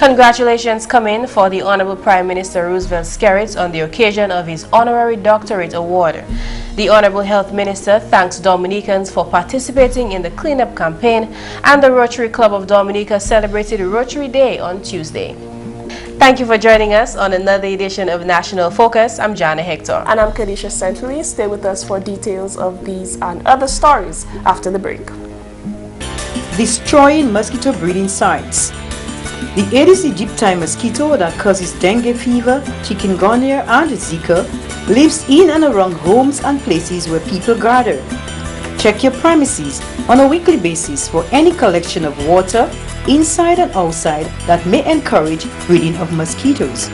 Congratulations come in for the Honorable Prime Minister Roosevelt Skerrit on the occasion of his honorary doctorate award. The Honorable Health Minister thanks Dominicans for participating in the cleanup campaign, and the Rotary Club of Dominica celebrated Rotary Day on Tuesday. Thank you for joining us on another edition of National Focus. I'm Jarna Hector. And I'm Kerdisha. Stay with us for details of these and other stories after the break. Destroying mosquito breeding sites. The Aedes aegypti mosquito that causes dengue fever, chikungunya and Zika lives in and around homes and places where people gather. Check your premises on a weekly basis for any collection of water, inside and outside, that may encourage breeding of mosquitoes.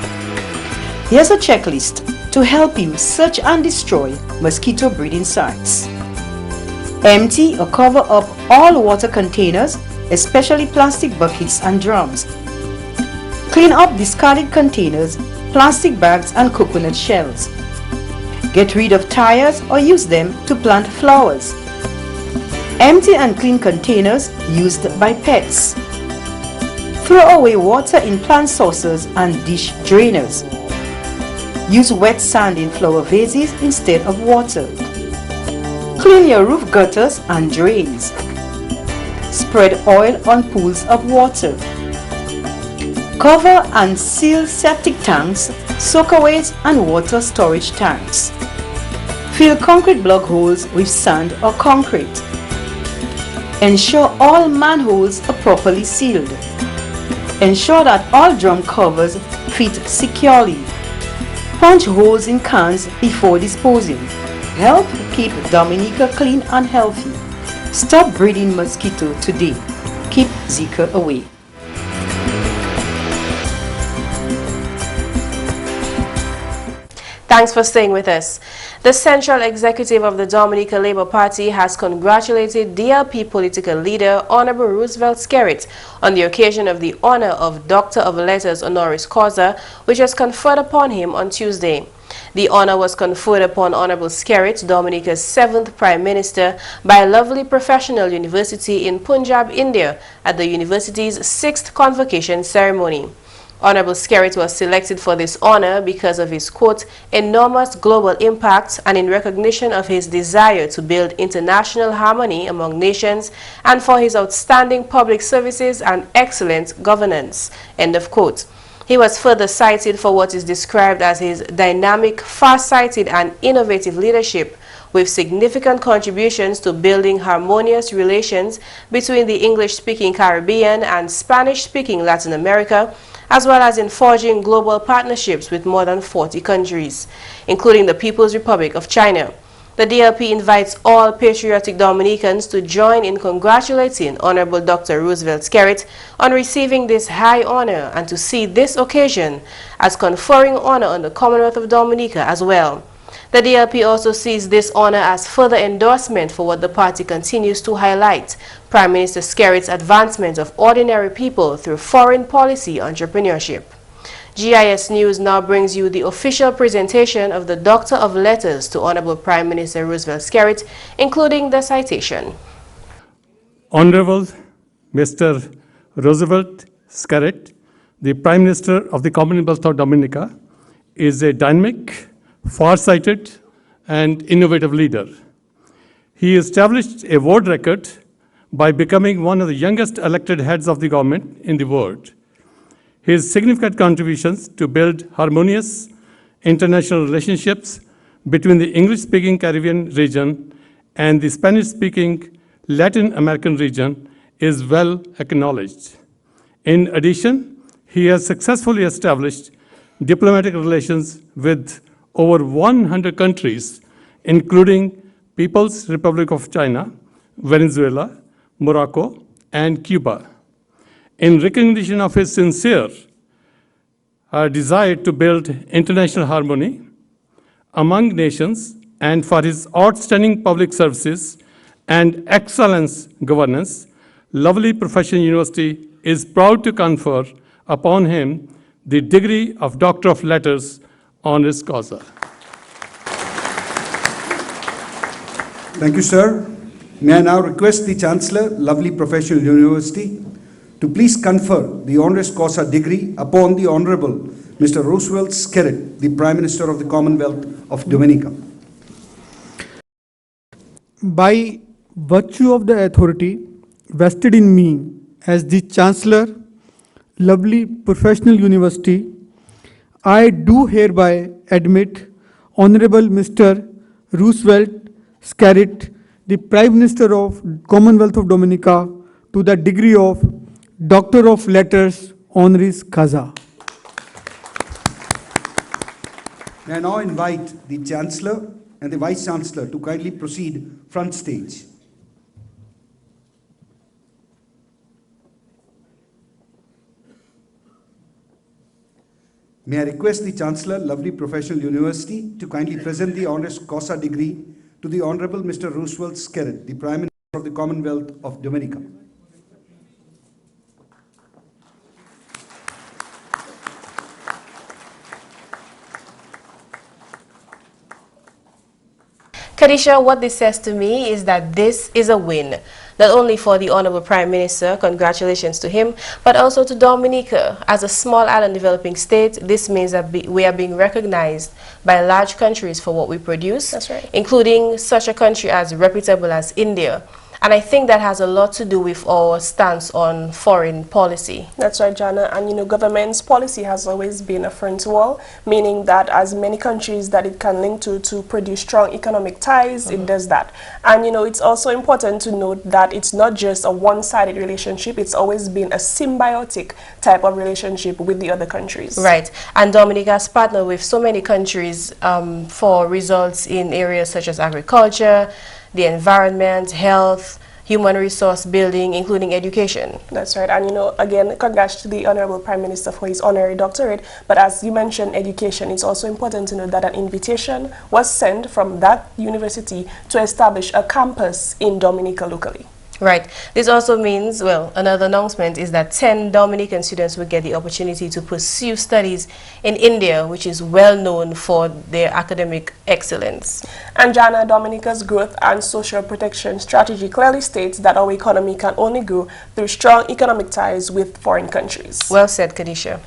Here's a checklist to help you search and destroy mosquito breeding sites. Empty or cover up all water containers, especially plastic buckets and drums. Clean up discarded containers, plastic bags and coconut shells. Get rid of tires or use them to plant flowers. Empty and clean containers used by pets. Throw away water in plant saucers and dish drainers. Use wet sand in flower vases instead of water. Clean your roof gutters and drains. Spread oil on pools of water. Cover and seal septic tanks, soakaways and water storage tanks. Fill concrete block holes with sand or concrete. Ensure all manholes are properly sealed. Ensure that all drum covers fit securely. Punch holes in cans before disposing. Help keep Dominica clean and healthy. Stop breeding mosquito today. Keep Zika away. Thanks for staying with us. The Central Executive of the Dominica Labour Party has congratulated DLP political leader Honorable Roosevelt Skerrit on the occasion of the honor of Doctor of Letters honoris causa, which was conferred upon him on Tuesday. The honor was conferred upon Honorable Skerrit, Dominica's 7th Prime Minister, by Lovely Professional University in Punjab, India, at the university's 6th convocation ceremony. Honorable Skerrit was selected for this honor because of his, quote, enormous global impact and in recognition of his desire to build international harmony among nations and for his outstanding public services and excellent governance, end of quote. He was further cited for what is described as his dynamic, far-sighted and innovative leadership, with significant contributions to building harmonious relations between the English-speaking Caribbean and Spanish-speaking Latin America, as well as in forging global partnerships with more than 40 countries, including the People's Republic of China. The DLP invites all patriotic Dominicans to join in congratulating Honorable Dr. Roosevelt Skerrit on receiving this high honor and to see this occasion as conferring honor on the Commonwealth of Dominica as well. The DLP also sees this honor as further endorsement for what the party continues to highlight, Prime Minister Skerrit's advancement of ordinary people through foreign policy entrepreneurship. GIS News now brings you the official presentation of the Doctor of Letters to Honorable Prime Minister Roosevelt Skerrit, including the citation. Honorable Mr. Roosevelt Skerrit, the Prime Minister of the Commonwealth of Dominica, is a dynamic, far-sighted and innovative leader. He established a world record by becoming one of the youngest elected heads of the government in the world. His significant contributions to build harmonious international relationships between the English-speaking Caribbean region and the Spanish-speaking Latin American region is well acknowledged. In addition, he has successfully established diplomatic relations with over 100 countries, including People's Republic of China, Venezuela, Morocco, and Cuba. In recognition of his sincere desire to build international harmony among nations and for his outstanding public services and excellence governance, Lovely Professional University is proud to confer upon him the degree of Doctor of Letters honoris causa. Thank you, sir. May I now request the Chancellor, Lovely Professional University, to please confer the honoris causa degree upon the Honorable Mr. Roosevelt Skerrit, the Prime Minister of the Commonwealth of Dominica. By virtue of the authority vested in me as the Chancellor, lovely professional university, I do hereby admit Honorable Mr. Roosevelt Skerrit, the Prime Minister of Commonwealth of Dominica, to the degree of Doctor of Letters honoris causa. May I now invite the Chancellor and the Vice Chancellor to kindly proceed front stage. May I request the Chancellor, lovely professional university, to kindly present the honoris causa degree to the Honorable Mr. Roosevelt Skerrit, the Prime Minister of the Commonwealth of Dominica. Kerdisha, what this says to me is that this is a win, not only for the Honorable Prime Minister, congratulations to him, but also to Dominica. As a small island developing state, this means that we are being recognized by large countries for what we produce, That's right, including such a country as reputable as India. And I think that has a lot to do with our stance on foreign policy. That's right, Jarna. And you know, government's policy has always been a front wall, meaning that as many countries that it can link to produce strong economic ties, it does that. And you know, it's also important to note that it's not just a one-sided relationship, it's always been a symbiotic type of relationship with the other countries. Right. And Dominica has partnered with so many countries for results in areas such as agriculture, the environment, health, human resource building, including education. That's right. And you know, again, congrats to the Honorable Prime Minister for his honorary doctorate. But as you mentioned, education, it's also important to note that an invitation was sent from that university to establish a campus in Dominica locally. Right. This also means, well, another announcement is that 10 Dominican students will get the opportunity to pursue studies in India, which is well known for their academic excellence. And Jarna, Dominica's growth and social protection strategy clearly states that our economy can only grow through strong economic ties with foreign countries. Well said, Kerdisha.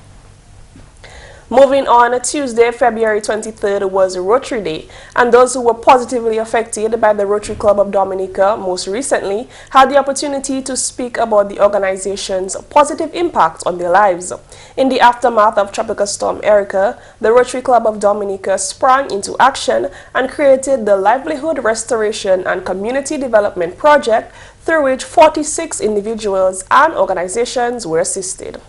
Moving on, Tuesday, February 23rd was Rotary Day, and those who were positively affected by the Rotary Club of Dominica most recently had the opportunity to speak about the organization's positive impact on their lives. In the aftermath of Tropical Storm Erica, the Rotary Club of Dominica sprang into action and created the Livelihood Restoration and Community Development Project, through which 46 individuals and organizations were assisted.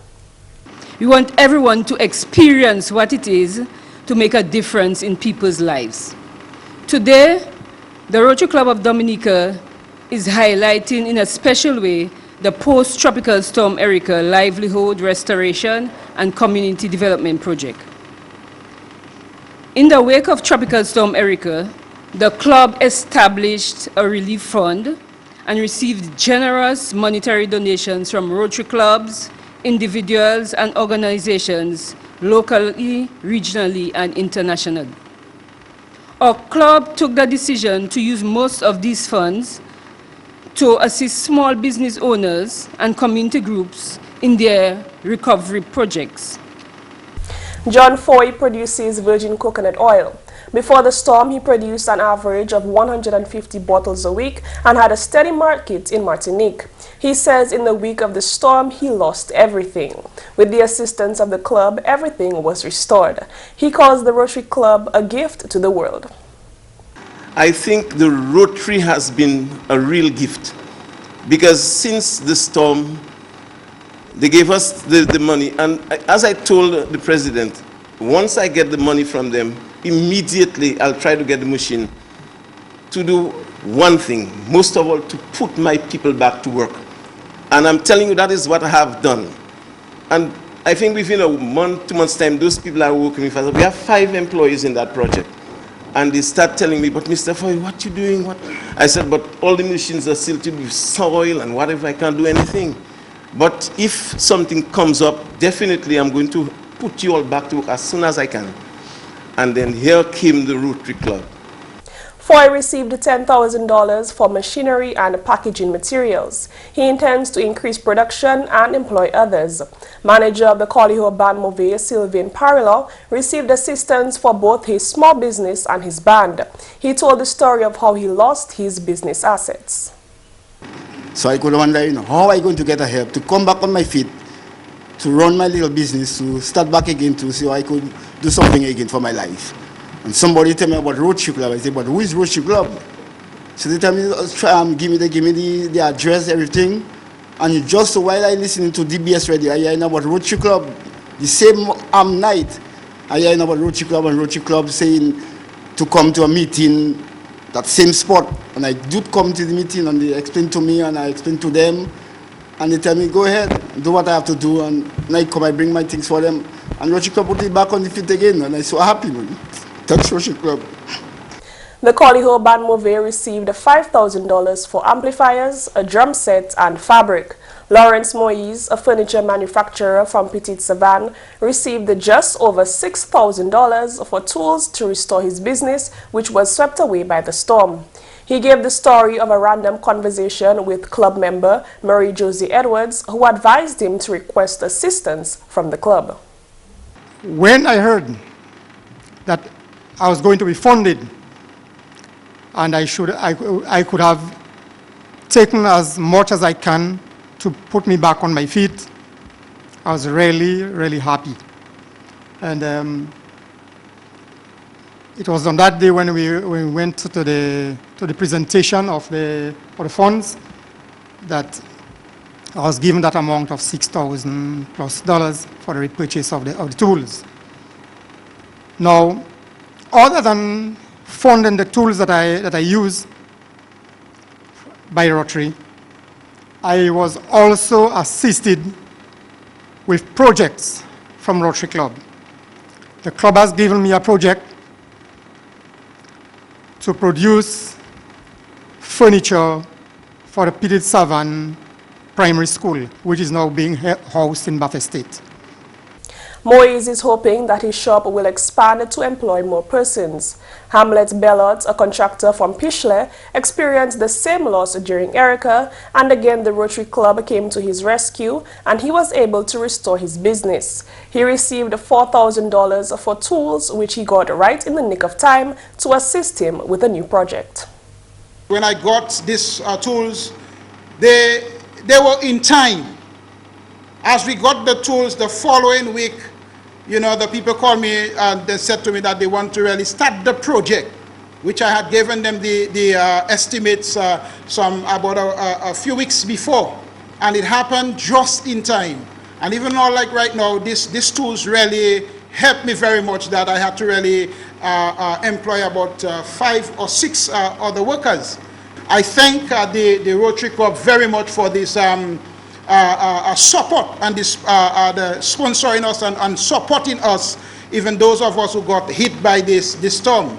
We want everyone to experience what it is to make a difference in people's lives. Today, the Rotary Club of Dominica is highlighting in a special way the post-Tropical Storm Erica Livelihood Restoration and Community Development Project. In the wake of Tropical Storm Erica, the club established a relief fund and received generous monetary donations from Rotary clubs, individuals and organizations locally, regionally, and internationally. Our club took the decision to use most of these funds to assist small business owners and community groups in their recovery projects. John Foy produces virgin coconut oil. Before the storm, he produced an average of 150 bottles a week and had a steady market in Martinique. He says in the week of the storm, he lost everything. With the assistance of the club, everything was restored. He calls the Rotary Club a gift to the world. I think the Rotary has been a real gift, because since the storm, they gave us the money. And as I told the president, once I get the money from them, immediately I'll try to get the machine to do one thing, most of all, to put my people back to work. And I'm telling you, that is what I have done. And I think within a month, 2 months' time, those people are working with us. We have 5 employees in that project. And they start telling me, but Mr. Foy, what you doing? What? I said, but all the machines are silted with soil and whatever, I can't do anything. But if something comes up, definitely I'm going to put you all back to work as soon as I can. And then here came the Rotary Club. Foy received $10,000 for machinery and packaging materials. He intends to increase production and employ others. Manager of the Coliho Band Move, Sylvain Parilo, received assistance for both his small business and his band. He told the story of how he lost his business assets. So I could wonder, how am I going to get a help to come back on my feet, to run my little business, to start back again, to see how I could do something again for my life. And somebody tell me about Rotary Club. I said, but who is Rotary Club? So they tell me, give me the address, everything. And just while I listening to DBS radio, I hear about Rotary Club. The same night, I hear about Rotary Club and Rotary Club saying to come to a meeting, that same spot. And I did come to the meeting and they explained to me and I explained to them. And they tell me, go ahead, do what I have to do. And I come, I bring my things for them. And Rotary Club put it back on the feet again. And I'm so happy, man. Thanks, Rotary Club. The Coliho Band Move received $5,000 for amplifiers, a drum set, and fabric. Lawrence Moise, a furniture manufacturer from Petite Savane, received just over $6,000 for tools to restore his business, which was swept away by the storm. He gave the story of a random conversation with club member Marie Josie Edwards, who advised him to request assistance from the club. When I heard that I was going to be funded, and I could have taken as much as I can to put me back on my feet, I was really, really happy. And it was on that day when we went to the presentation of the funds that I was given that amount of $6,000+ for the repurchase of the tools. Now, other than funding the tools that I use by Rotary, I was also assisted with projects from Rotary Club. The club has given me a project to produce furniture for the Petite Savane Primary School, which is now being housed in Bath Estate. Moise is hoping that his shop will expand to employ more persons. Hamlet Bellot, a contractor from Pishley, experienced the same loss during Erica, and again the Rotary Club came to his rescue and he was able to restore his business. He received $4,000 for tools, which he got right in the nick of time to assist him with a new project. When I got these tools, they were in time. As we got the tools the following week, the people called me and they said to me that they want to really start the project, which I had given them the estimates about a few weeks before, and it happened just in time. And even though, like right now, these tools really helped me very much, that I had to really employ about 5 or 6 other workers. I thank the Rotary Club very much for this support and this, the sponsoring us and supporting us, even those of us who got hit by this storm.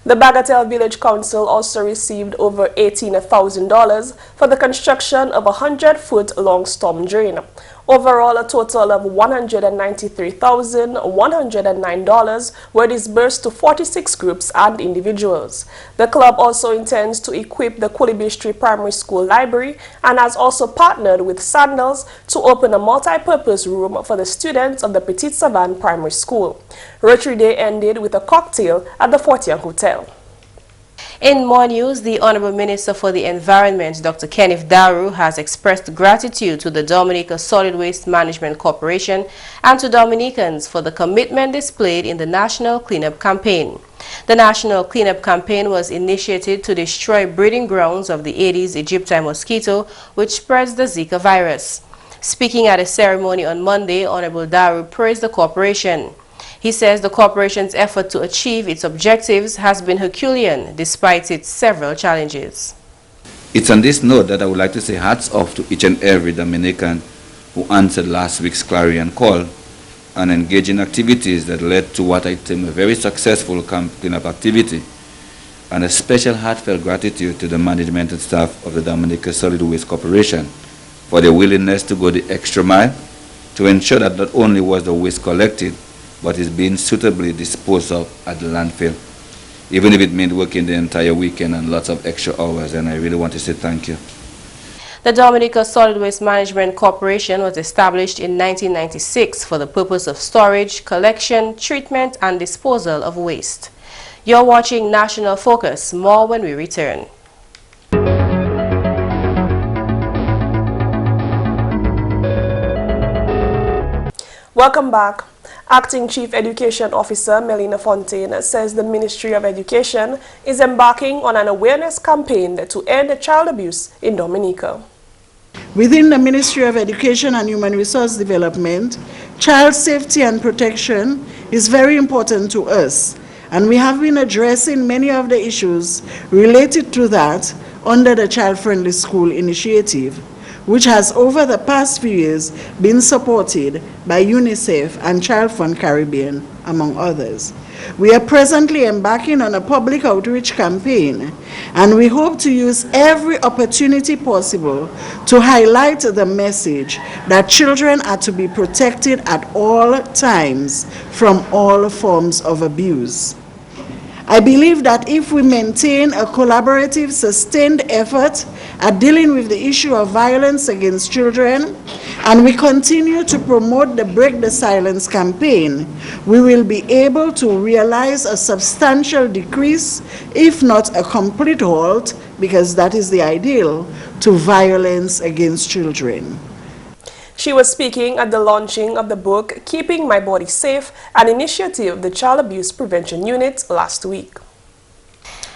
The Bagatelle Village Council also received over $18,000 for the construction of a 100-foot-long storm drain. Overall, a total of $193,109 were disbursed to 46 groups and individuals. The club also intends to equip the Kulibistri Primary School Library and has also partnered with Sandals to open a multi-purpose room for the students of the Petite Savane Primary School. Rotary Day ended with a cocktail at the Fortian Hotel. In more news, the Honorable Minister for the Environment, Dr. Kenneth Daru, has expressed gratitude to the Dominica Solid Waste Management Corporation and to Dominicans for the commitment displayed in the National Cleanup Campaign. The National Cleanup Campaign was initiated to destroy breeding grounds of the Aedes aegypti mosquito, which spreads the Zika virus. Speaking at a ceremony on Monday, Honorable Daru praised the corporation. He says the corporation's effort to achieve its objectives has been Herculean despite its several challenges. It's on this note that I would like to say hats off to each and every Dominican who answered last week's clarion call and engaged in activities that led to what I term a very successful cleanup activity, and a special heartfelt gratitude to the management and staff of the Dominica Solid Waste Corporation for their willingness to go the extra mile to ensure that not only was the waste collected, but is being suitably disposed of at the landfill. even if it meant working the entire weekend and lots of extra hours, and I really want to say thank you. The Dominica Solid Waste Management Corporation was established in 1996 for the purpose of storage, collection, treatment, and disposal of waste. You're watching National Focus. More when we return. Welcome back. Acting Chief Education Officer Melina Fontaine says the Ministry of Education is embarking on an awareness campaign to end child abuse in Dominica. Within the Ministry of Education and Human Resource Development, child safety and protection is very important to us, and we have been addressing many of the issues related to that under the Child Friendly School initiative, which has over the past few years been supported by UNICEF and Child Fund Caribbean, among others. We are presently embarking on a public outreach campaign, and we hope to use every opportunity possible to highlight the message that children are to be protected at all times from all forms of abuse. I believe that if we maintain a collaborative, sustained effort at dealing with the issue of violence against children, and we continue to promote the Break the Silence campaign, we will be able to realize a substantial decrease, if not a complete halt, because that is the ideal, to violence against children. She was speaking at the launching of the book Keeping My Body Safe, an initiative of the Child Abuse Prevention Unit last week.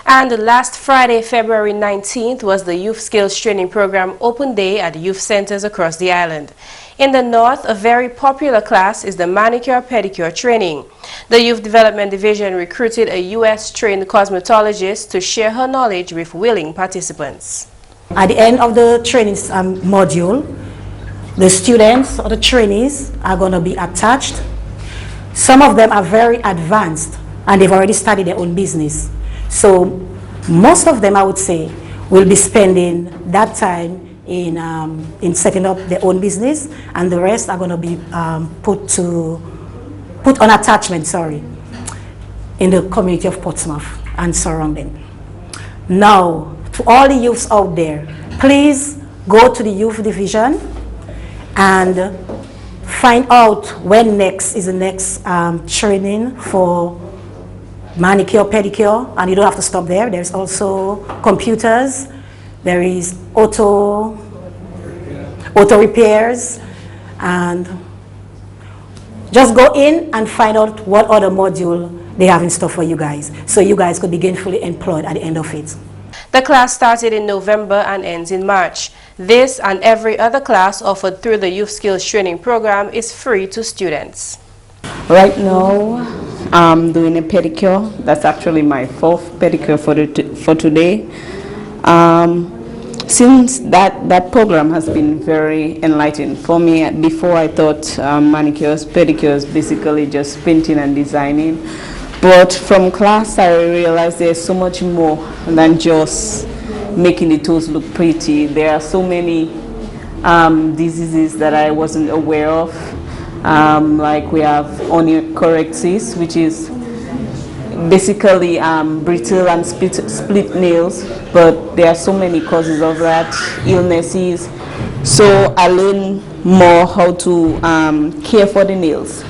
And last Friday, February 19th, was the Youth Skills Training Program Open Day at youth centers across the island. In the north, a very popular class is the Manicure-Pedicure training. The Youth Development Division recruited a U.S.-trained cosmetologist to share her knowledge with willing participants. At the end of the training module, the students or the trainees are going to be attached. Some of them are very advanced and they've already started their own business. So most of them, I would say, will be spending that time in setting up their own business, and the rest are going to be put on attachment, in the community of Portsmouth and surrounding. Now, to all the youths out there, please go to the youth division and find out when next is the next training for manicure, pedicure, and you don't have to stop there. There's also computers, there is auto repairs, and just go in and find out what other module they have in store for you guys, so you guys could be gainfully employed at the end of it. The class started in November and ends in March. This and every other class offered through the Youth Skills Training Program is free to students. Right now, I'm doing a pedicure. That's actually my fourth pedicure for today. Since that program has been very enlightening for me. Before, I thought manicures, pedicures, basically just painting and designing. But from class, I realized there's so much more than just making the toes look pretty. There are so many diseases that I wasn't aware of. Like we have onychorexis, which is basically brittle and split nails, but there are so many causes of that, illnesses. So I learned more how to care for the nails.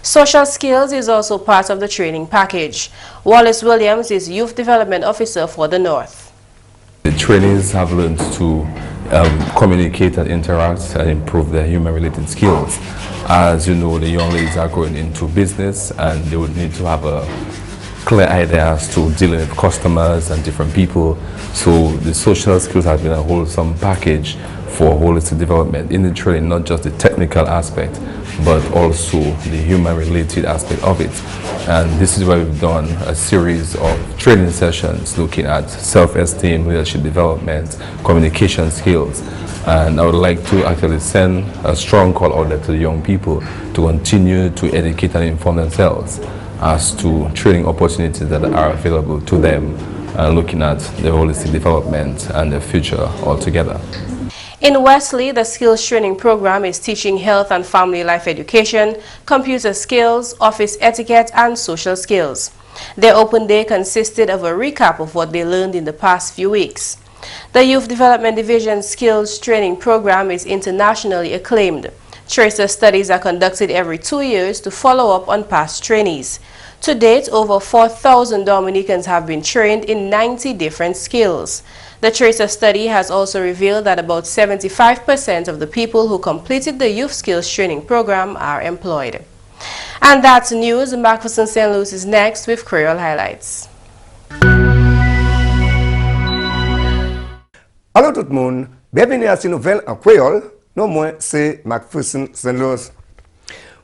Social skills is also part of the training package. Wallace Williams is Youth Development Officer for the North. The trainees have learned to communicate and interact and improve their human-related skills. As you know, the young ladies are going into business and they would need to have a clear idea as to dealing with customers and different people. So the social skills have been a wholesome package for holistic development in the training, not just the technical aspect, but also the human-related aspect of it. And this is why we've done a series of training sessions looking at self-esteem, leadership development, communication skills. And I would like to actually send a strong call out there to the young people to continue to educate and inform themselves as to training opportunities that are available to them, looking at their holistic development and their future altogether. In Wesley, the skills training program is teaching health and family life education, computer skills, office etiquette, and social skills. Their open day consisted of a recap of what they learned in the past few weeks. The Youth Development Division Skills Training Program is internationally acclaimed. Tracer studies are conducted every 2 years to follow up on past trainees. To date, over 4,000 Dominicans have been trained in 90 different skills. The Tracer study has also revealed that about 75% of the people who completed the Youth Skills Training Program are employed. And that's news. McPherson St. Luce is next with Creole Highlights. Allô tout le monde, bienvenue à cette nouvelle en créole. Non moins, c'est McPherson St. Louis.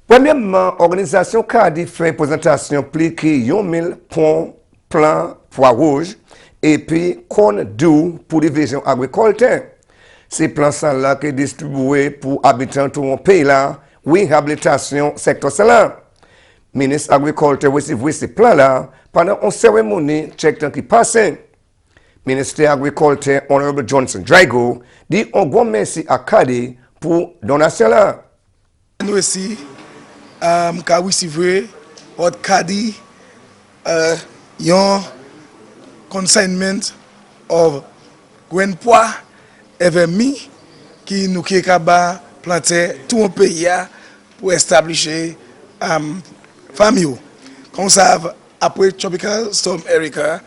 Premièrement, l'organisation Kerdisha fait une présentation pliquée 1000 ponts, plans, poids rouges et puis corn doux pour division agricole. Ces plans-là qui sont distribués pour habitants de tout le pays là, réhabilitation secteur là. Ministre agriculture recevait ces plans-là pendant une cérémonie check qui passait. Ministre agriculture Honorable Johnson Drago dit un grand merci à Kadi pour donation là. Nous aussi, nous recevons votre Kadi un consignment of grain pois et vermi qui nous capable planter tout un pays pour établir famille. Comme ça, après Tropical Storm Erika, le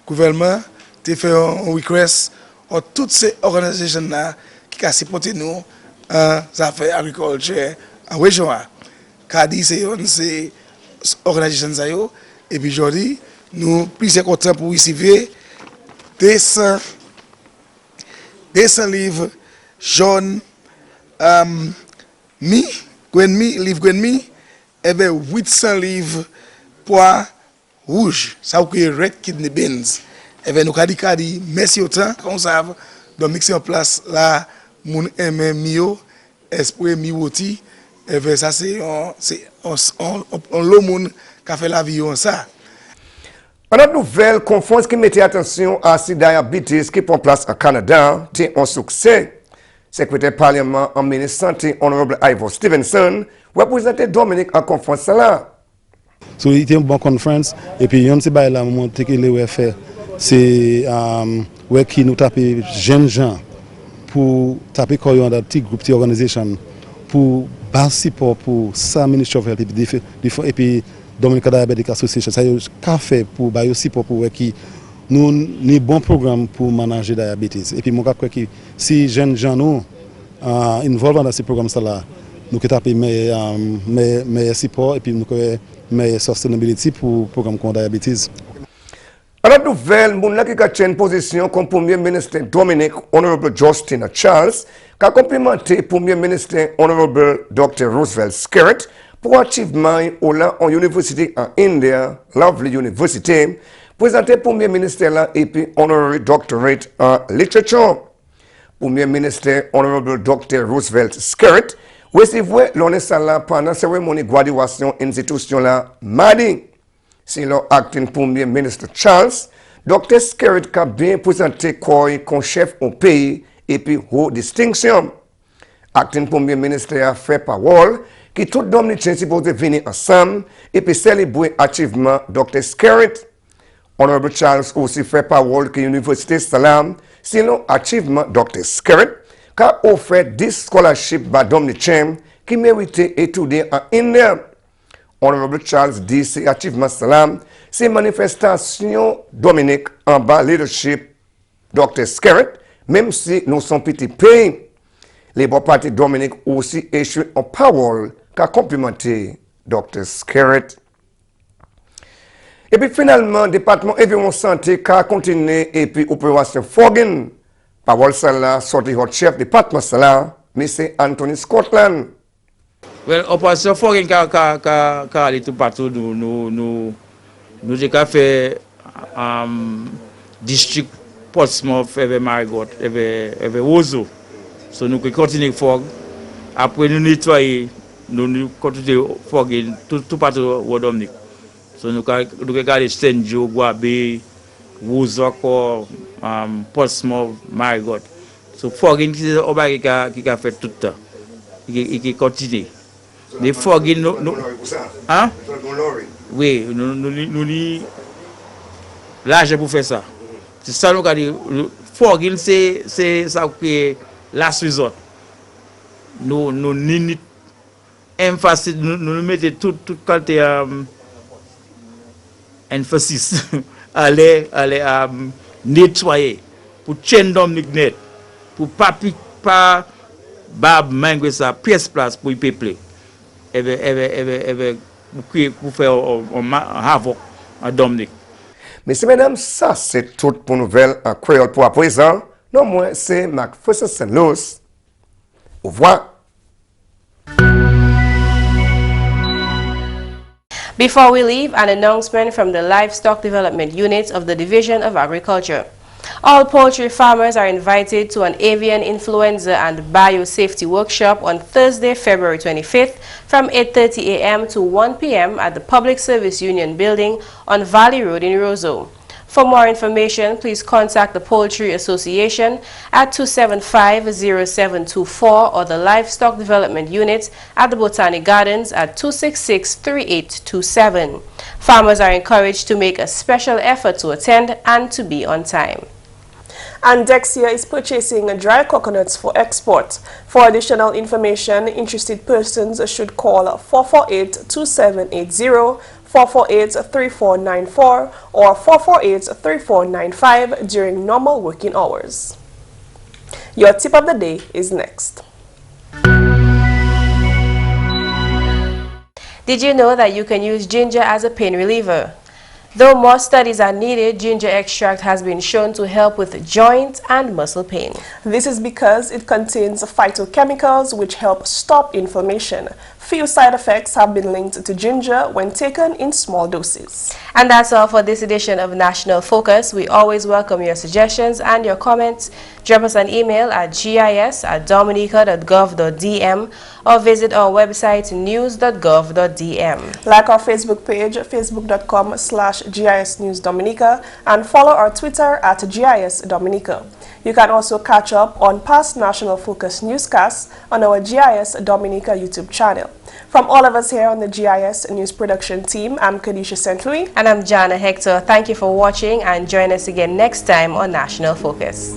gouvernement a fait un request à toutes ces organisations qui ont supporté nous en affaires agriculture en région. Kadi, c'est une organisation et puis aujourd'hui, nous sommes contents pour recevoir 200 livres jaunes, livres grain et 800 livres pois rouges, ça veut dire red kidney beans. Et bien nous avons dit merci autant, comme ça, de mixer en place là, mon aimé mio, esprit mioti, et bien ça c'est l'homme qui a fait la vie en ça. Une autre nouvelle conférence qui mettait attention à ce diabète qui prend place au Canada, c'est un succès. Secrétaire parlement en ministre santé, Honorable Ivor Stevenson, représentait Dominique en conférence là. So, il était une bonne conférence, et puis, on s'est dit là, monter que les fait, c'est qui nous tape jeunes gens pour taper dans un petit groupe d'organisation pour bas support pour ça, Ministry of Health, et puis Dominica Diabetic Association, ça y a fait pour bas support pour qui nous avons un bon programme pour manager le diabète. Et puis, moi, je crois que si jeunes gens nous involvent dans ce programme-là, nous avons tapé meilleur support et puis nous avons meilleure sustainability pour le programme contre le diabète. Alors, nouvelle, mon qui a une position comme Premier ministre Dominique, Honorable Justina Charles, qui a complimenté Premier ministre Honorable Dr. Roosevelt Skerrit pour achievement en université en India, Lovely University, présenté Premier ministre là et puis honorary doctorate en literature. Premier ministre Honorable Dr. Roosevelt Skerrit recevait l'honneur là pendant la cérémonie de graduation institution là mardi. C'est le acting Premier ministre Charles, Dr. Skerrit a bien présenté quoi comme chef au pays et puis haute distinction. Acting Premier ministre a fait parole que tout Dominicans supposé venir ensemble et puis célébrer l'achievement Dr. Skerrit. Honorable Charles aussi fait parole que l'Université Salam, c'est l'achievement Dr. Skerrit, qui a offert 10 scholarships à Dominicans qui méritaient étudier en Inde. Honorable Charles dit que l'achievement Salam, c'est manifestation Dominique en bas leadership Dr. Skerrit, même si nous sommes petits pays. Les beaux partis Dominique aussi échoué en parole qui a complimenté Dr. Skerrit. Et puis finalement, le département environ santé qui a continué et puis opération Foggin. Parole celle-là, sorti votre chef département celle-là, M. Anthony Scotland. Well, opération Foggin qui a allé tout partout, nous avons fait district Portsmouth, avec Marigot, avec Ozo. So nous continuons Fog. Après nous nettoyer, nous continuons Foggin tout partout au Dominique. So nous regardons Stenjo, Guabe, Wouzoko, Portsmouth, Marigot. So Foggin c'est un qui a fait tout le temps. Qui continue. Les Foggin, hein? Oui, nous ni l'argent pour faire ça. C'est ça nous a dit. Forgil c'est ça que last resort. Nous ni emphasis nous mettons tout qualité emphasis aller nettoyer pour chaîne Dominique net pour pas bab mangue ça pièce place pour y peupler pour faire un havoc à Dominique. Messieurs, mesdames, ça c'est tout pour nouvelle en créole pour à présent. Non, moi c'est McPherson Luce. Au revoir. Before we leave, an announcement from the Livestock Development Unit of the Division of Agriculture. All poultry farmers are invited to an avian influenza and biosafety workshop on Thursday, February 25th from 8:30 a.m. to 1 p.m. at the Public Service Union Building on Valley Road in Roseau. For more information, please contact the Poultry Association at 275-0724 or the Livestock Development Unit at the Botanic Gardens at 266-3827. Farmers are encouraged to make a special effort to attend and to be on time. And Dexia is purchasing dry coconuts for export. For additional information, interested persons should call 448-2780, 448-3494 or 448-3495 during normal working hours. Your tip of the day is next. Did you know that you can use ginger as a pain reliever? Though more studies are needed, ginger extract has been shown to help with joint and muscle pain. This is because it contains phytochemicals which help stop inflammation. Few side effects have been linked to ginger when taken in small doses. And that's all for this edition of National Focus. We always welcome your suggestions and your comments. Drop us an email at gis@dominica.gov.dm or visit our website news.gov.dm. Like our Facebook page, facebook.com/GIS News Dominica, and follow our Twitter at GIS Dominica. You can also catch up on past National Focus newscasts on our GIS Dominica YouTube channel. From all of us here on the GIS News Production team, I'm Kerdisha St. Louis. And I'm Jarna Hector. Thank you for watching and join us again next time on National Focus.